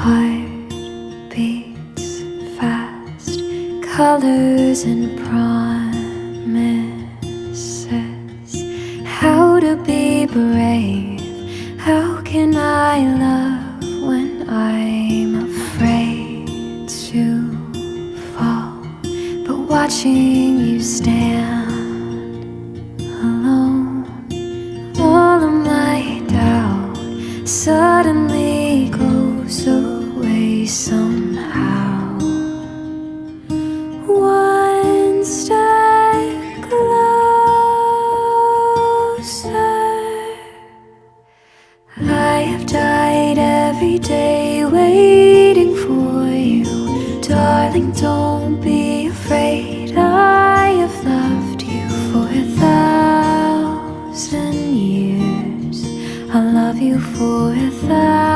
Heart beats fast, colors and promises. How to be brave, how can I love when I'm afraid to fall? But watching you stand alone, all of my doubt suddenly goes away somehow. One step closer. I have died every day waiting for you. Darling, don't be afraid. I have loved you for 1,000 years. I'll love you for